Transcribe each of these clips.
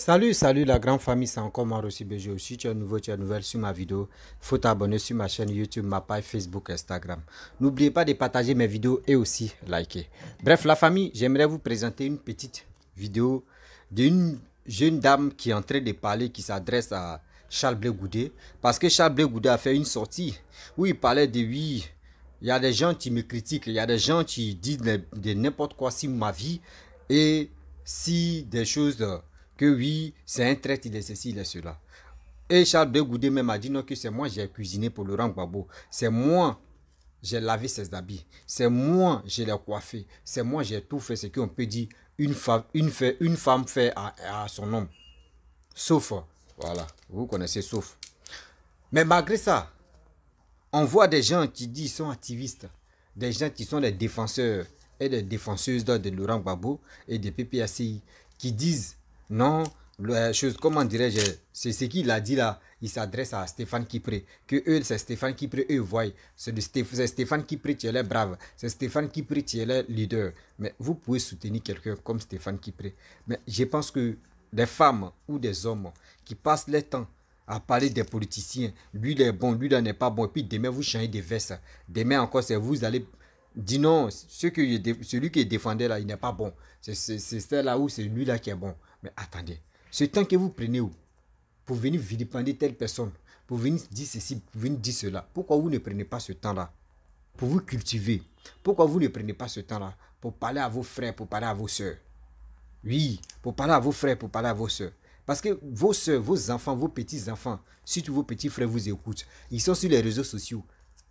Salut la grande famille, c'est encore moi Rossi BG. Si tu es nouveau, tu es nouvelle sur ma vidéo, faut t'abonner sur ma chaîne YouTube, ma page Facebook, Instagram. N'oubliez pas de partager mes vidéos et aussi liker. Bref, la famille, j'aimerais vous présenter une petite vidéo d'une jeune dame qui est en train de parler, qui s'adresse à Charles Blé Goudé. Parce que Charles Blé Goudé a fait une sortie où il parlait de oui. Il y a des gens qui me critiquent, il y a des gens qui disent de n'importe quoi sur ma vie et si des choses que oui, c'est un traître, il est ceci, il est cela. Et Charles de Goudé même a dit non, que c'est moi j'ai cuisiné pour Laurent Gbagbo. C'est moi j'ai lavé ses habits. C'est moi j'ai les coiffé. C'est moi j'ai tout fait ce qu'on peut dire une femme fait à son homme. Sauf, voilà, vous connaissez sauf. Mais malgré ça, on voit des gens qui disent qu'ils sont activistes, des gens qui sont des défenseurs et des défenseuses de Laurent Gbagbo et de PPACI qui disent non, la chose, comment dirais-je, c'est ce qu'il a dit là, il s'adresse à Stéphane Kipré, que eux, c'est Stéphane Kipré, eux voient, c'est Stéphane Kipré qui est le brave, c'est Stéphane Kipré qui est le leader. Mais vous pouvez soutenir quelqu'un comme Stéphane Kipré. Mais je pense que des femmes ou des hommes qui passent leur temps à parler des politiciens. Lui, il est bon, lui, il n'est pas bon. Et puis demain, vous changez de veste. Demain encore, c'est vous allez dire non, celui qui est défendait là, il n'est pas bon. C'est celle-là où c'est lui-là qui est bon. Mais attendez, ce temps que vous prenez où pour venir vilipender telle personne, pour venir dire ceci, pour venir dire cela, pourquoi vous ne prenez pas ce temps-là pour vous cultiver? Pourquoi vous ne prenez pas ce temps-là pour parler à vos frères, pour parler à vos soeurs? Oui, pour parler à vos frères, pour parler à vos soeurs. Parce que vos soeurs, vos enfants, vos petits-enfants, surtout vos petits frères vous écoutent. Ils sont sur les réseaux sociaux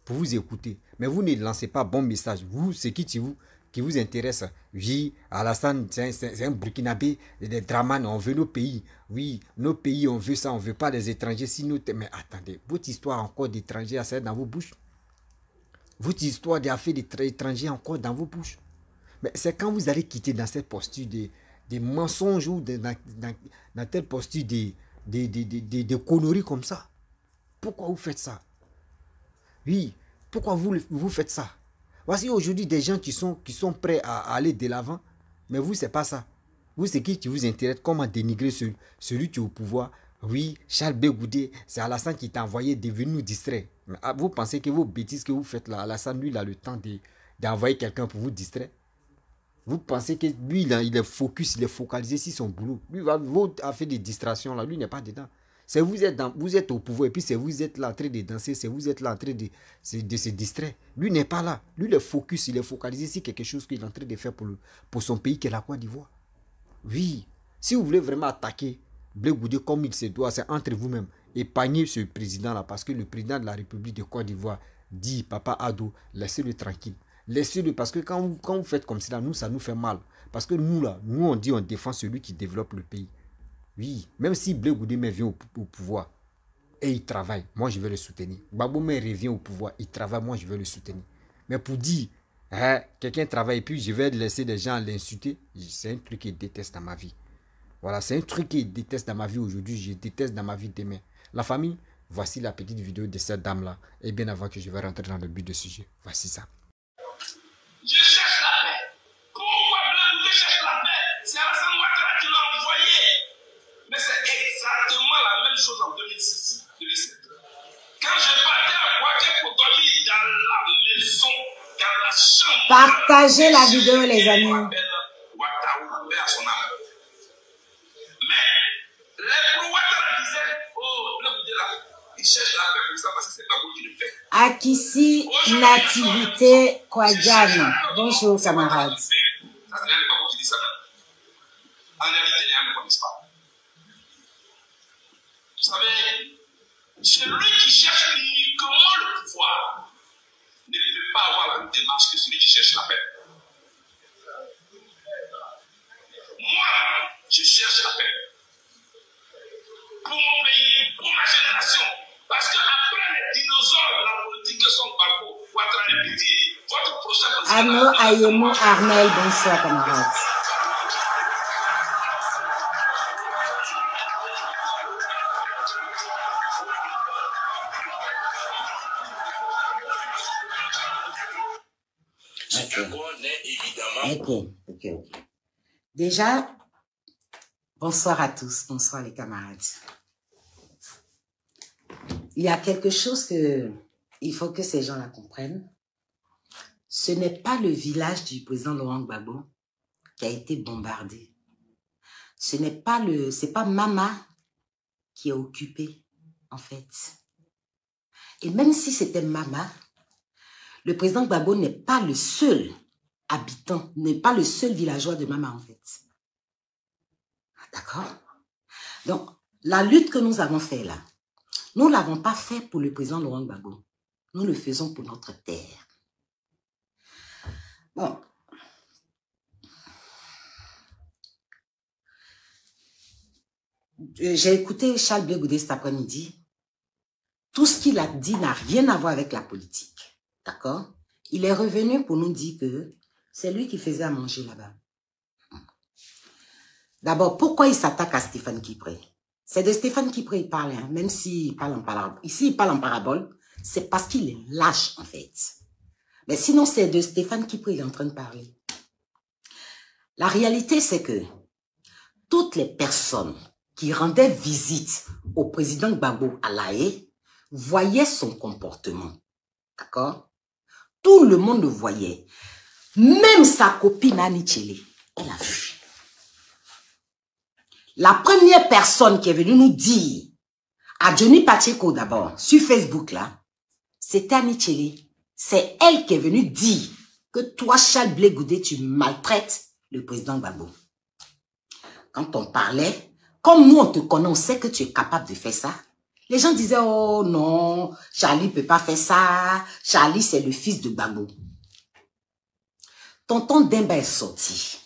pour vous écouter. Mais vous ne lancez pas bon message. Vous, ce qui vous intéresse, oui, Alassane, c'est un Burkinabé, des Draman, on veut nos pays. Oui, nos pays, on veut ça, on ne veut pas les étrangers. Mais attendez, votre histoire encore d'étrangers, c'est dans vos bouches. Votre histoire d'affaires d'étrangers encore dans vos bouches. Mais c'est quand vous allez quitter dans cette posture des mensonges ou dans telle posture de conneries comme ça. Pourquoi vous faites ça? Oui, pourquoi vous faites ça? Voici aujourd'hui des gens qui sont prêts à aller de l'avant, mais vous, c'est pas ça. Vous, c'est qui vous intéresse? Comment dénigrer celui qui est au pouvoir? Oui, Charles B. Goudé, c'est Alassane qui t'a envoyé de venir nous distraire. Mais vous pensez que vos bêtises que vous faites là, Alassane, lui, il a le temps d'envoyer quelqu'un pour vous distraire? Vous pensez que lui, il est focus, il est focalisé sur son boulot. Lui, vous a fait des distractions là, lui n'est pas dedans. C'est vous êtes au pouvoir et puis c'est vous êtes là en train de danser, c'est vous êtes là en train de se distraire. Lui n'est pas là. Lui, il est focus, il est focalisé sur quelque chose qu'il est en train de faire pour son pays qui est la Côte d'Ivoire. Oui, si vous voulez vraiment attaquer Blé Goudé comme il se doit, c'est entre vous-même. Épargnez ce président-là parce que le président de la République de Côte d'Ivoire dit, Papa Ado, laissez-le tranquille. Laissez-le parce que quand vous faites comme ça, nous, ça nous fait mal. Parce que nous, là, nous, on dit on défend celui qui développe le pays. Oui, même si Blé Goudé vient au pouvoir et il travaille, moi, je vais le soutenir. Gbagbo revient au pouvoir, il travaille, moi, je vais le soutenir. Mais pour dire, hein, quelqu'un travaille et puis je vais laisser des gens l'insulter, c'est un truc que je déteste dans ma vie. Voilà, c'est un truc que je déteste dans ma vie aujourd'hui, je déteste dans ma vie demain. La famille, voici la petite vidéo de cette dame-là. Et bien avant que je vais rentrer dans le but du sujet, voici ça. Je cherche la paix. Pourquoi Blé cherche la paix? C'est Alassane Ouattara qui l'a envoyé. Mais c'est exactement la même chose en 2006, 2007. Quand je partais à Ouattara pour dormir dans la maison, dans la chambre. Partagez la vidéo, les amis. Ouattara, à son âme. Mais les pro-Ouattara disaient, oh, Blé là, il cherche la paix pour ça parce que c'est pas vous qui le fait. Akissi Nativité Kwadjane. Bonjour camarades. Ça, c'est les Babou qui disent ça. En réalité, les gens ne connaissent pas. Vous savez, celui qui cherche uniquement le pouvoir ne peut pas avoir la même démarche que celui qui cherche la paix. Moi, je cherche la paix. Pour mon pays, pour ma génération. Parce qu'après les dinosaures de la politique que sont Gbagbo, Ouattara et Bédié, votre prochain président... Anno Ayemo Armel, bonsoir camarades. Ok. Déjà, Bonsoir à tous, bonsoir les camarades. Il y a quelque chose que il faut que ces gens-là comprennent. Ce n'est pas le village du président Laurent Gbagbo qui a été bombardé. C'est pas Mama qui est occupé, en fait. Et même si c'était Mama, le président Gbagbo n'est pas le seul habitant, n'est pas le seul villageois de Mama, en fait. D'accord? Donc, la lutte que nous avons fait là, nous ne l'avons pas fait pour le président Laurent Gbagbo. Nous le faisons pour notre terre. Bon. J'ai écouté Charles Blé Goudé cet après-midi. Tout ce qu'il a dit n'a rien à voir avec la politique. D'accord? Il est revenu pour nous dire que c'est lui qui faisait à manger là-bas. D'abord, pourquoi il s'attaque à Stéphane Kipré? C'est de Stéphane Kipré il parle, hein, même s'il parle en parabole. Ici, il parle en parabole, c'est parce qu'il est lâche, en fait. Mais sinon, c'est de Stéphane Kipré il est en train de parler. La réalité, c'est que toutes les personnes qui rendaient visite au président Gbagbo à La Haye voyaient son comportement. D'accord? Tout le monde le voyait. Même sa copine Annie Tchele, elle a vu. La première personne qui est venue nous dire, à Johnny Pacheco d'abord, sur Facebook là, c'était Annie Tchele. C'est elle qui est venue dire que toi, Charles Blé Goudé, tu maltraites le président Gbagbo. Quand on parlait, comme nous on te connaît, on sait que tu es capable de faire ça. Les gens disaient, oh non, Charlie ne peut pas faire ça. Charlie, c'est le fils de Gbagbo. Tonton Demba est sorti.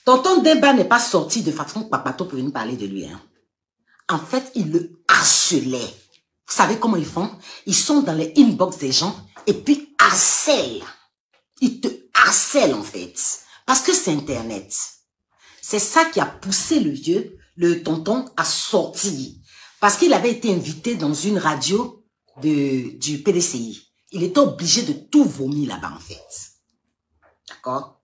Tonton Demba n'est pas sorti de façon papato pour venir parler de lui. Hein. En fait, il le harcelait. Vous savez comment ils font? Ils sont dans les inbox des gens et puis harcèlent. Ils te harcèlent en fait. Parce que c'est Internet. C'est ça qui a poussé le vieux, le tonton, à sortir. Parce qu'il avait été invité dans une radio du PDCI. Il était obligé de tout vomir là-bas en fait. D'accord?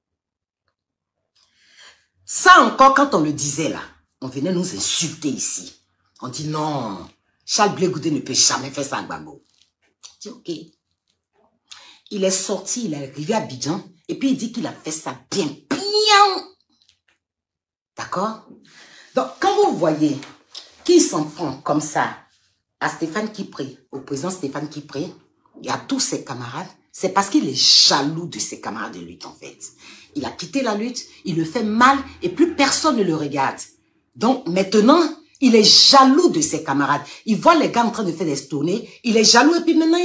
Ça encore, quand on le disait là, on venait nous insulter ici. On dit non, Charles Blé Goudé ne peut jamais faire ça à Gbagbo. Je dis ok. Il est sorti, il est arrivé à Abidjan, et puis il dit qu'il a fait ça bien. D'accord? Donc, quand vous voyez qui s'en prend comme ça à Stéphane Kipré, au président Stéphane Kipré, et à tous ses camarades, c'est parce qu'il est jaloux de ses camarades de lutte, en fait. Il a quitté la lutte, il le fait mal, et plus personne ne le regarde. Donc, maintenant, il est jaloux de ses camarades. Il voit les gars en train de faire des tournées, il est jaloux, et puis maintenant,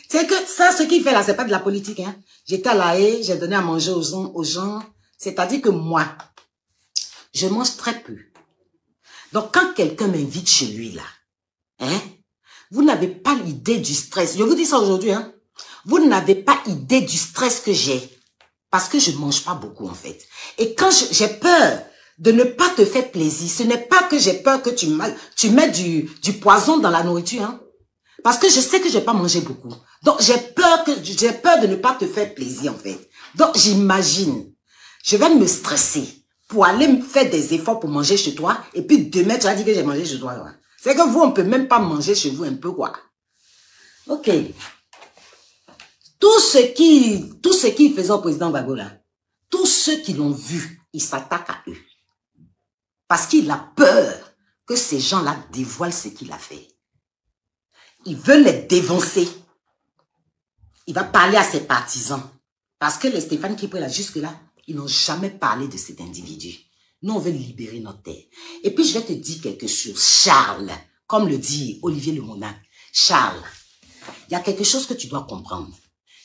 c'est que ça, ce qu'il fait là, c'est pas de la politique, hein. J'étais à La Haye, j'ai donné à manger aux gens. C'est-à-dire que moi, je mange très peu. Donc, quand quelqu'un m'invite chez lui, là, hein, vous n'avez pas l'idée du stress. Je vous dis ça aujourd'hui, hein. Vous n'avez pas idée du stress que j'ai. Parce que je ne mange pas beaucoup, en fait. Et quand j'ai peur de ne pas te faire plaisir, ce n'est pas que j'ai peur que tu mets du poison dans la nourriture, hein. Parce que je sais que je n'ai pas mangé beaucoup. Donc, j'ai peur de ne pas te faire plaisir, en fait. Donc, j'imagine, je vais me stresser pour aller me faire des efforts pour manger chez toi, et puis demain, tu vas dire que j'ai mangé chez toi. Ouais. C'est que vous, on ne peut même pas manger chez vous un peu, quoi. Ok. Tout ce qui faisait au président Gbagbo, là, tous ceux qui l'ont vu, ils s'attaquent à eux. Parce qu'il a peur que ces gens-là dévoilent ce qu'il a fait. Il veut les défoncer. Il va parler à ses partisans. Parce que les Stéphane Kipré, là, jusque-là, ils n'ont jamais parlé de cet individu. Nous, on veut libérer notre terre. Et puis, je vais te dire quelque chose. Charles, comme le dit Olivier Lemonac, Charles, il y a quelque chose que tu dois comprendre.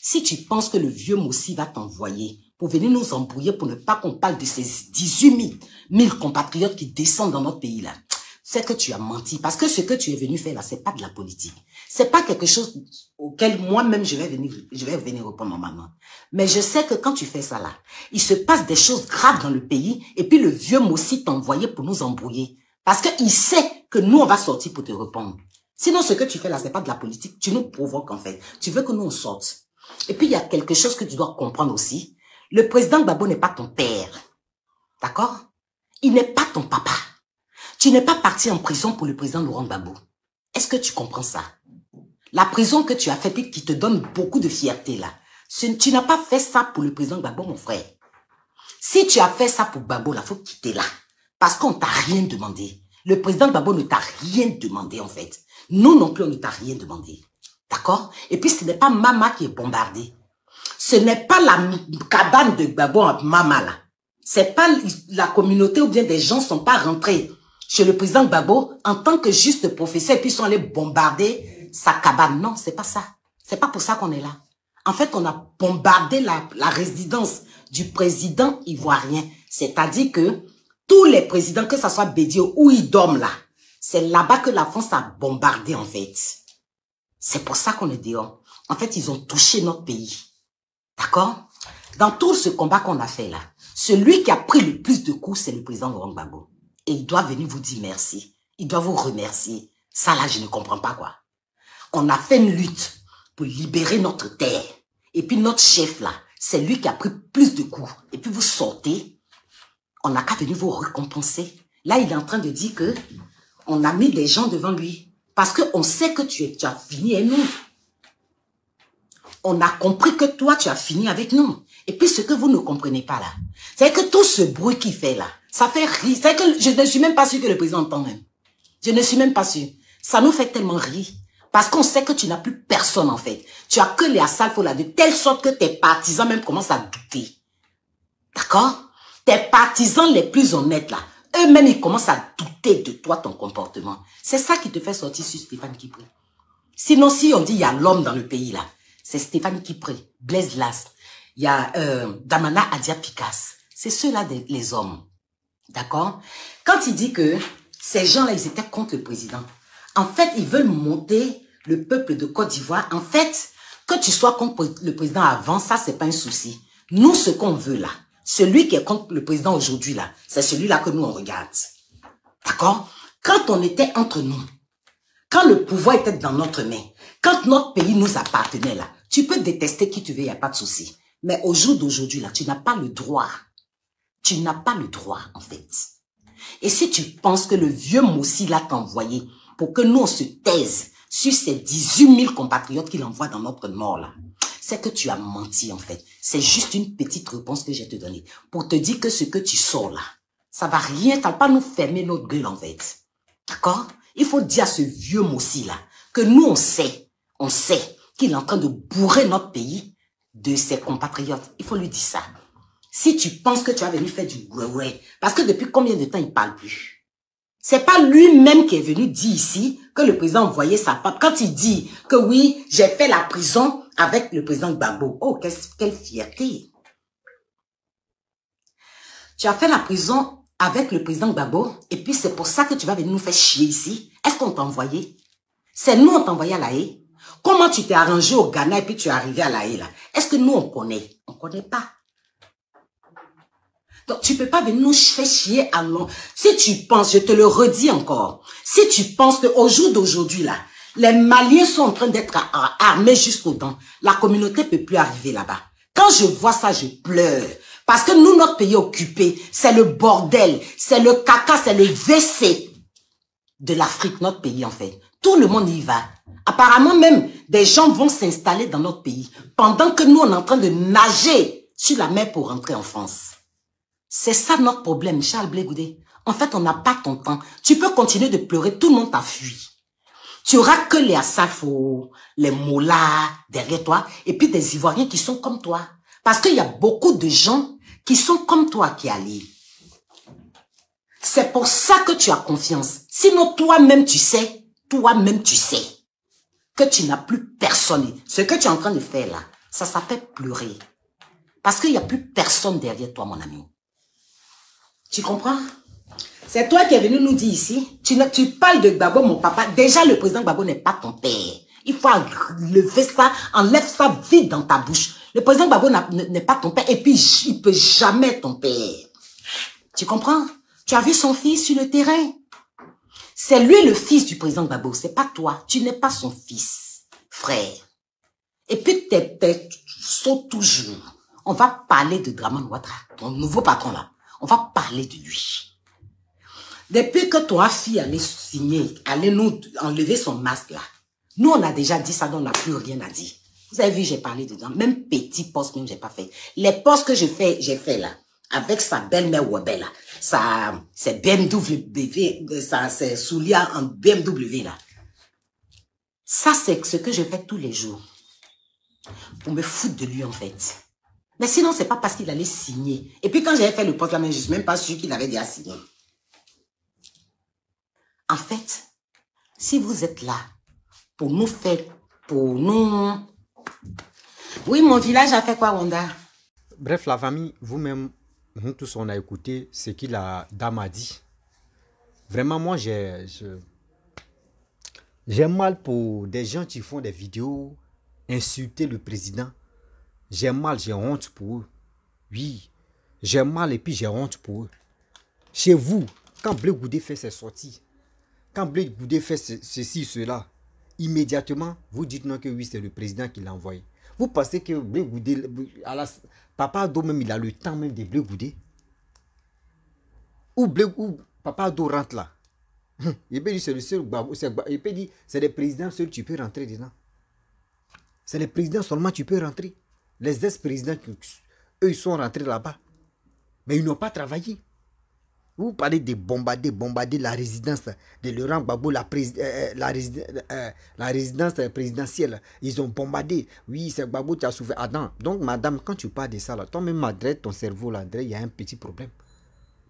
Si tu penses que le vieux Moussi va t'envoyer pour venir nous embrouiller, pour ne pas qu'on parle de ces 18 000 compatriotes qui descendent dans notre pays, là, c'est que tu as menti. Parce que ce que tu es venu faire, là, c'est pas de la politique. C'est pas quelque chose auquel moi-même je vais venir répondre maman. Mais je sais que quand tu fais ça là, il se passe des choses graves dans le pays et puis le vieux Moussi t'a envoyé pour nous embrouiller. Parce qu'il sait que nous on va sortir pour te répondre. Sinon ce que tu fais là, c'est pas de la politique. Tu nous provoques en fait. Tu veux que nous on sorte. Et puis il y a quelque chose que tu dois comprendre aussi. Le président Gbagbo n'est pas ton père. D'accord? Il n'est pas ton papa. Tu n'es pas parti en prison pour le président Laurent Gbagbo. Est-ce que tu comprends ça? La prison que tu as faite et qui te donne beaucoup de fierté là, tu n'as pas fait ça pour le président Gbagbo, mon frère. Si tu as fait ça pour Gbagbo, il faut quitter là. Parce qu'on ne t'a rien demandé. Le président Gbagbo ne t'a rien demandé en fait. Nous non plus, on ne t'a rien demandé. D'accord? Et puis ce n'est pas Mama qui est bombardée. Ce n'est pas la cabane de Gbagbo en Mama là. C'est pas la communauté ou bien des gens ne sont pas rentrés chez le président Gbagbo en tant que juste professeur et puis ils sont allés bombarder sa cabane. Non, c'est pas ça. C'est pas pour ça qu'on est là. En fait, on a bombardé la résidence du président ivoirien. C'est-à-dire que tous les présidents, que ce soit Bédio où ils dorment là, c'est là-bas que la France a bombardé en fait. C'est pour ça qu'on est dehors. En fait, ils ont touché notre pays. D'accord? Dans tout ce combat qu'on a fait là, celui qui a pris le plus de coups, c'est le président Laurent Gbagbo. Et il doit venir vous dire merci. Il doit vous remercier. Ça là, je ne comprends pas quoi. On a fait une lutte pour libérer notre terre. Et puis notre chef là, c'est lui qui a pris plus de coups. Et puis vous sortez, on n'a qu'à venir vous récompenser. Là, il est en train de dire que on a mis des gens devant lui. Parce qu'on sait que tu as fini avec nous. On a compris que toi, tu as fini avec nous. Et puis, ce que vous ne comprenez pas là, c'est que tout ce bruit qu'il fait là, ça fait rire. C'est que je ne suis même pas sûr que le président entend même. Je ne suis même pas sûr. Ça nous fait tellement rire. Parce qu'on sait que tu n'as plus personne en fait. Tu as que les assalfos là, de telle sorte que tes partisans même commencent à douter. D'accord? Tes partisans les plus honnêtes là, eux-mêmes ils commencent à douter de toi, ton comportement. C'est ça qui te fait sortir sur Stéphane Kipré. Sinon, si on dit il y a l'homme dans le pays là, c'est Stéphane Kipré, Blaise Las, il y a Damana Adia Picasse. C'est ceux-là les hommes. D'accord? Quand il dit que ces gens-là, ils étaient contre le président, en fait, ils veulent monter le peuple de Côte d'Ivoire. En fait, que tu sois contre le président avant, ça, c'est pas un souci. Nous, ce qu'on veut là, celui qui est contre le président aujourd'hui là, c'est celui-là que nous, on regarde. D'accord? Quand on était entre nous, quand le pouvoir était dans notre main, quand notre pays nous appartenait là, tu peux détester qui tu veux, il n'y a pas de souci. Mais au jour d'aujourd'hui là, tu n'as pas le droit. Tu n'as pas le droit, en fait. Et si tu penses que le vieux Moussi l'a t'envoyé pour que nous, on se taise sur ces 18 000 compatriotes qu'il envoie dans notre nord, là, c'est que tu as menti, en fait. C'est juste une petite réponse que j'ai te donnée pour te dire que ce que tu sors là, ça va rien, ça va pas nous fermer notre gueule, en fait. D'accord? Il faut dire à ce vieux Moussi là que nous, on sait qu'il est en train de bourrer notre pays de ses compatriotes. Il faut lui dire ça. Si tu penses que tu vas venir faire du ouais, parce que depuis combien de temps il parle plus? C'est pas lui-même qui est venu dire ici que le président envoyait sa pape. Quand il dit que oui, j'ai fait la prison avec le président Gbagbo. Oh, quelle fierté. Tu as fait la prison avec le président Gbagbo et puis c'est pour ça que tu vas venir nous faire chier ici. Est-ce qu'on t'a envoyé? C'est nous, on t'a envoyé à La Haye. Comment tu t'es arrangé au Ghana et puis tu es arrivé à La Haye là? Est-ce que nous, on connaît? On connaît pas. Donc, tu peux pas venir nous faire chier à long. Si tu penses, je te le redis encore, si tu penses qu'au jour d'aujourd'hui, là, les Maliens sont en train d'être armés jusqu'aux dents, la communauté peut plus arriver là-bas. Quand je vois ça, je pleure. Parce que nous, notre pays occupé, c'est le bordel, c'est le caca, c'est le WC de l'Afrique, notre pays, en fait. Tout le monde y va. Apparemment, même, des gens vont s'installer dans notre pays pendant que nous, on est en train de nager sur la mer pour rentrer en France. C'est ça notre problème, Charles Blé Goudé. En fait, on n'a pas ton temps. Tu peux continuer de pleurer, tout le monde t'a fui. Tu auras que les Assafo, les Molas derrière toi, et puis des Ivoiriens qui sont comme toi. Parce qu'il y a beaucoup de gens qui sont comme toi qui allient. C'est pour ça que tu as confiance. Sinon, toi-même, tu sais que tu n'as plus personne. Ce que tu es en train de faire là, ça s'appelle pleurer. Parce qu'il n'y a plus personne derrière toi, mon ami. Tu comprends? C'est toi qui es venu nous dire ici, tu parles de Gbagbo, mon papa. Déjà, le président Gbagbo n'est pas ton père. Il faut lever ça, enlève ça vite dans ta bouche. Le président Gbagbo n'est pas ton père et puis il peut jamais être ton père. Tu comprends? Tu as vu son fils sur le terrain? C'est lui le fils du président Gbagbo, c'est pas toi. Tu n'es pas son fils, frère. Et puis, t'es sautes toujours. On va parler de Dramane Ouattara, ton nouveau patron là. On va parler de lui. Depuis que toi, fille, allait signer, allait nous enlever son masque là, nous, on a déjà dit ça, donc on n'a plus rien à dire. Vous avez vu, j'ai parlé dedans. Même petit poste, même, j'ai pas fait. Les postes que j'ai fait là, avec sa belle-mère Webel là, c'est BMW, c'est souliers en BMW là. Ça, c'est ce que je fais tous les jours. Pour me foutre de lui, en fait. Mais sinon, c'est pas parce qu'il allait signer. Et puis, quand j'avais fait le poste là, je suis même pas sûr qu'il avait déjà signé. En fait, si vous êtes là, pour nous faire, pour nous... Oui, mon village a fait quoi, Wanda? Bref, la famille, vous-même, nous tous, on a écouté ce que la dame a dit. Vraiment, moi, j'ai mal pour des gens qui font des vidéos, insulter le président. J'ai mal, j'ai honte pour eux. Oui, j'ai mal et puis j'ai honte pour eux. Chez vous, quand Blé Goudé fait ses sorties, quand Blé Goudé fait ceci, cela, immédiatement, vous dites non que oui, c'est le président qui l'a envoyé. Vous pensez que Blé Goudé, Papa Ado même, il a le temps même de Blé Goudé? Ou Papa Ado rentre là? Il peut dire c'est le seul, il peut dire c'est les présidents seuls tu peux rentrer dedans. C'est les présidents seulement tu peux rentrer. Les ex-présidents, eux, ils sont rentrés là-bas. Mais ils n'ont pas travaillé. Vous parlez de bombarder la résidence de Laurent Gbagbo, la résidence présidentielle. Ils ont bombardé. Oui, c'est Gbagbo qui a souffert. Attends, donc madame, quand tu parles de ça, là, toi-même, Madrid, ton cerveau, là, il y a un petit problème.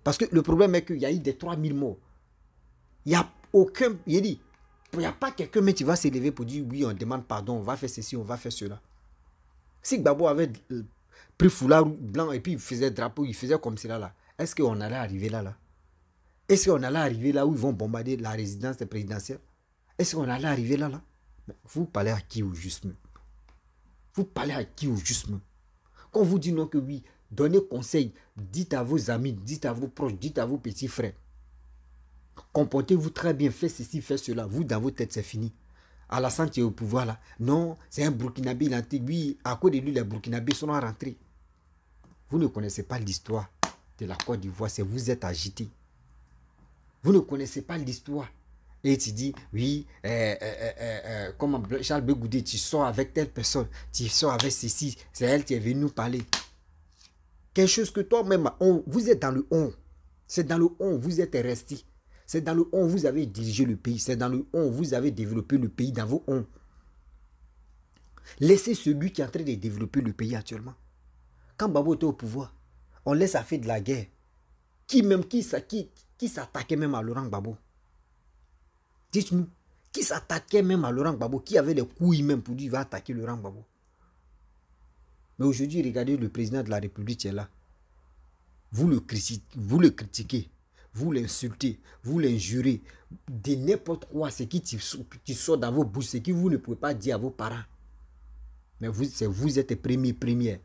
Parce que le problème est qu'il y a eu des 3000 morts. Il n'y a aucun... Il dit, il n'y a pas quelqu'un qui va s'élever pour dire, oui, on demande pardon, on va faire ceci, on va faire cela. Si Gbagbo avait pris foulard blanc et puis il faisait drapeau, il faisait comme cela là, est-ce qu'on allait arriver là? Est-ce qu'on allait arriver là où ils vont bombarder la résidence présidentielle? Est-ce qu'on allait arriver là? Vous parlez à qui au juste? Vous parlez à qui au juste? Quand on vous dit non que oui, donnez conseil, dites à vos amis, dites à vos proches, dites à vos petits frères. Comportez-vous très bien, faites ceci, faites cela. Vous, dans vos têtes, c'est fini. Alassane qui est au pouvoir là. Non, c'est un Burkinabé, il est entré. Oui, à cause de lui, les Burkinabés sont rentrés. Vous ne connaissez pas l'histoire de la Côte d'Ivoire, c'est vous êtes agité. Vous ne connaissez pas l'histoire. Et tu dis, oui, comme Charles Blé Goudé, tu sors avec telle personne, tu sors avec ceci, c'est elle qui est venue nous parler. Quelque chose que toi-même, vous êtes dans le on. C'est dans le on, vous êtes resté. C'est dans le on, vous avez dirigé le pays. C'est dans le on, vous avez développé le pays dans vos on. Laissez celui qui est en train de développer le pays actuellement. Quand Gbagbo était au pouvoir, on laisse à faire de la guerre. Qui s'attaquait même à Laurent Gbagbo? Dites-nous, qui s'attaquait même à Laurent Gbagbo? Qui avait les couilles même pour dire qu'il va attaquer Laurent Gbagbo? Mais aujourd'hui, regardez le président de la République qui est là. Vous le critiquez, vous l'insultez, vous l'injurez, de n'importe quoi, ce qui sort dans vos bouches, ce que vous ne pouvez pas dire à vos parents. Mais vous êtes première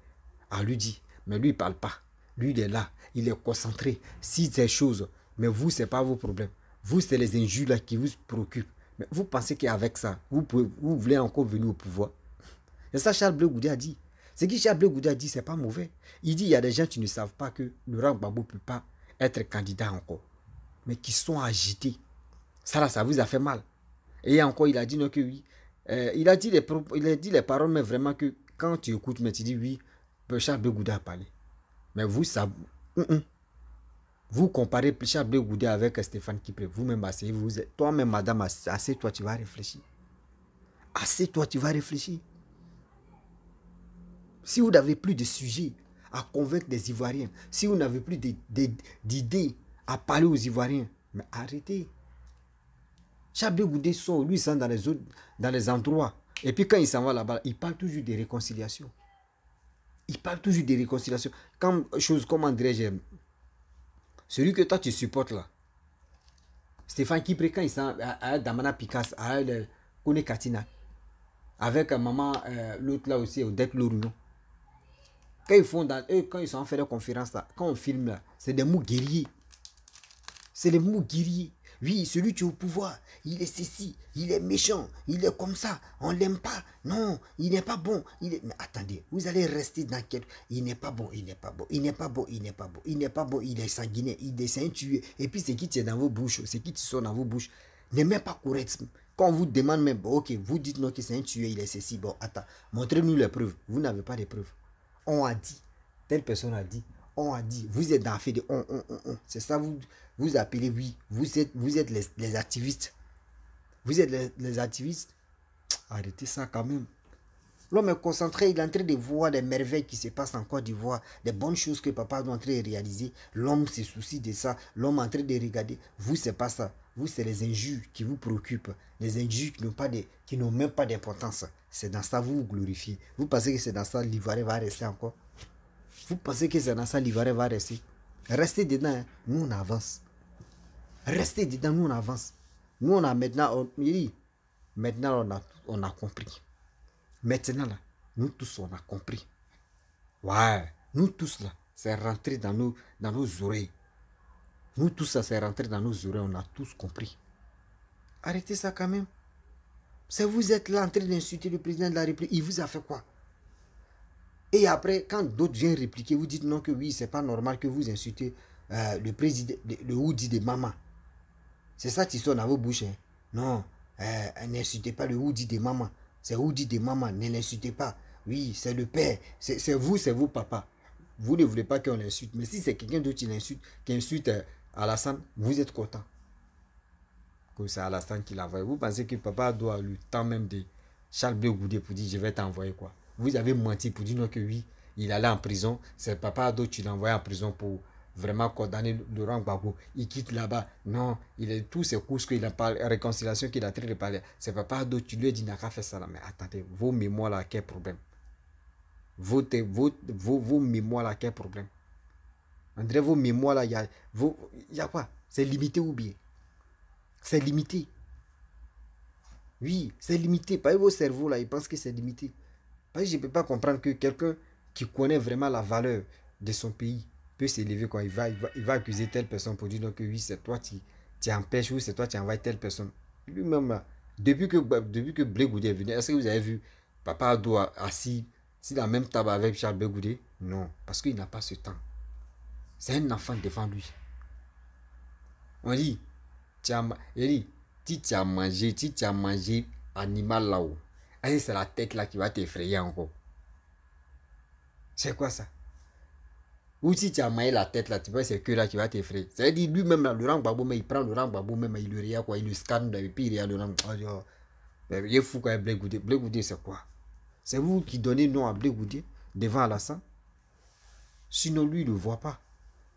à lui dire. Mais lui, il ne parle pas. Lui, il est là, il est concentré. Si ces choses, mais vous, ce n'est pas vos problèmes. Vous, c'est les injures là qui vous préoccupent. Mais vous pensez qu'avec ça, vous voulez encore venir au pouvoir? Et ça, Charles Blé Goudé a dit. Ce que Charles Blé Goudé a dit, ce n'est pas mauvais. Il dit, il y a des gens qui ne savent pas que Laurent Gbagbo ne peut pas être candidat encore. Mais qui sont agités. Ça là, ça vous a fait mal. Et encore, il a dit non que oui. Il a dit les paroles, mais vraiment que quand tu écoutes, mais tu dis oui, Charles Blé Goudé a parlé. Mais vous, ça... Vous comparez Charles Blé Goudé avec Stéphane Kipré. Vous-même, asseyez-vous. Toi-même, madame, assieds-toi, tu vas réfléchir. Assieds-toi, tu vas réfléchir. Si vous n'avez plus de sujets à convaincre des Ivoiriens, si vous n'avez plus d'idées à parler aux Ivoiriens, mais arrêtez. Charles Blé Goudé sort, lui, il sort dans les endroits. Et puis quand il s'en va là-bas, il parle toujours de réconciliation. Il parle toujours de réconciliation. Quand chose comme André, celui que toi tu supportes là, Stéphane Kipré, quand il s'en va à Damana Picasso, à Kone Katina, avec maman, l'autre là aussi, Odette Loruno. Quand ils sont en fait des conférences là, quand on filme là, c'est des mots guerriers. C'est des mots guerriers. Oui, celui qui est au pouvoir, il est ceci, il est méchant, il est comme ça, on ne l'aime pas. Non, il n'est pas bon. Mais attendez, vous allez rester dans quel... Il n'est pas bon, il n'est pas bon, il n'est pas bon, il n'est pas bon, il n'est pas bon, il est sanguinaire, c'est un tueur. Et puis c'est qui tient dans vos bouches, c'est qui sont dans vos bouches. N'est même pas correct. Quand on vous demande même, bon, ok, vous dites non que c'est un tueur, il est ceci, bon, attends, montrez-nous les preuves. Vous n'avez pas de preuves. On a dit, telle personne a dit, on a dit, vous êtes dans l'affaire de on. C'est ça, vous appelez, oui, vous êtes les activistes. Vous êtes les activistes. Arrêtez ça quand même. L'homme est concentré, il est en train de voir des merveilles qui se passent en Côte d'Ivoire, des bonnes choses que papa est en train de réaliser. L'homme se soucie de ça, l'homme est en train de regarder. Vous, c'est pas ça. Vous, c'est les injures qui vous préoccupent. Les injures qui n'ont même pas d'importance. C'est dans ça que vous vous glorifiez. Vous pensez que c'est dans ça que l'Ivoirien va rester encore? Vous pensez que c'est dans ça que l'Ivoirien va rester? Restez dedans, hein. Nous on avance. Restez dedans, nous on avance. Nous on a maintenant, maintenant on a compris. Maintenant là, nous tous on a compris. Ouais, nous tous là, c'est rentré dans nos oreilles. Nous tous ça, c'est rentré dans nos oreilles, on a tous compris. Arrêtez ça quand même. C'est vous êtes là en train d'insulter le président de la République, il vous a fait quoi? Et après, quand d'autres viennent répliquer, vous dites non que oui, c'est pas normal que vous insultez le président, le Oudi de maman. C'est ça qui sort dans vos bouches. Hein. Non, n'insultez pas le Oudi de maman. C'est Oudi de maman, ne l'insultez pas. Oui, c'est le père. C'est vous papa. Vous ne voulez pas qu'on l'insulte. Mais si c'est quelqu'un d'autre qui insulte Alassane, vous êtes content. Que c'est Alassane qui l'envoie. Vous pensez que papa doit le temps même de Charles Blé Goudé pour dire je vais t'envoyer quoi? Vous avez menti pour dire non que oui, il allait en prison. C'est papa Ado qui l'a envoyé en prison pour vraiment condamner Laurent Gbagbo. Il quitte là-bas. Non, il est tous ces courses qu'il a parlé, réconciliation qu'il a traité de parler. C'est papa Ado qui lui a dit n'a qu'à faire ça là. Mais attendez, vos mémoires là, quel problème? Vos mémoires là, quel problème? André, vos mémoires là, il y a quoi? C'est limité ou bien? C'est limité. Oui, c'est limité. Pas vos cerveaux là, ils pensent que c'est limité. Parce que je ne peux pas comprendre que quelqu'un qui connaît vraiment la valeur de son pays peut s'élever quand il va accuser telle personne pour dire que oui, c'est toi qui empêches ou c'est toi qui envoies telle personne. Lui-même, depuis que Blé Goudé est venu, est-ce que vous avez vu Papa Ado assis sur la même table avec Charles Blé Goudé? Non, parce qu'il n'a pas ce temps. C'est un enfant devant lui. On dit, tu as mangé animal là-haut. C'est la tête là qui va t'effrayer encore. C'est quoi ça? Ou si tu as maillé la tête là, tu vois, c'est que là qui va t'effrayer. C'est-à-dire lui-même là, Laurent Gbagbo, mais il prend Laurent Gbagbo même, il le regarde quoi, il le scanne, et puis il regarde Laurent Gbagbo. Il est fou quand il Blé Goudé. Blé Goudé c'est quoi? C'est vous qui donnez nom à Blé Goudé devant Alassane? Sinon lui il ne le voit pas.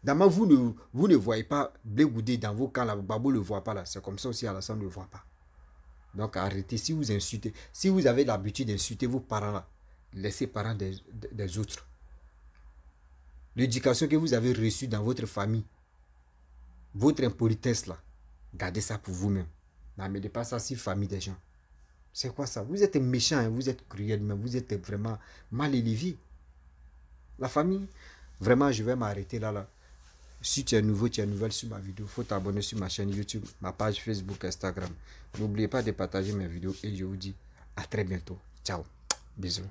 D'abord vous ne voyez pas Blé Goudé dans vos camps là, Gbagbo ne le voit pas là. C'est comme ça aussi Alassane ne le voit pas. Donc arrêtez, si vous insultez, si vous avez l'habitude d'insulter vos parents là, laissez les parents des autres. L'éducation que vous avez reçue dans votre famille, votre impolitesse là, gardez ça pour vous-même. N'amenez pas ça sur la famille des gens. C'est quoi ça? Vous êtes méchant, hein, vous êtes cruel, mais vous êtes vraiment mal élevé. La famille, vraiment je vais m'arrêter là. Si tu es nouveau, tu es nouvelle sur ma vidéo, il faut t'abonner sur ma chaîne YouTube, ma page Facebook, Instagram. N'oubliez pas de partager mes vidéos et je vous dis à très bientôt. Ciao. Bisous.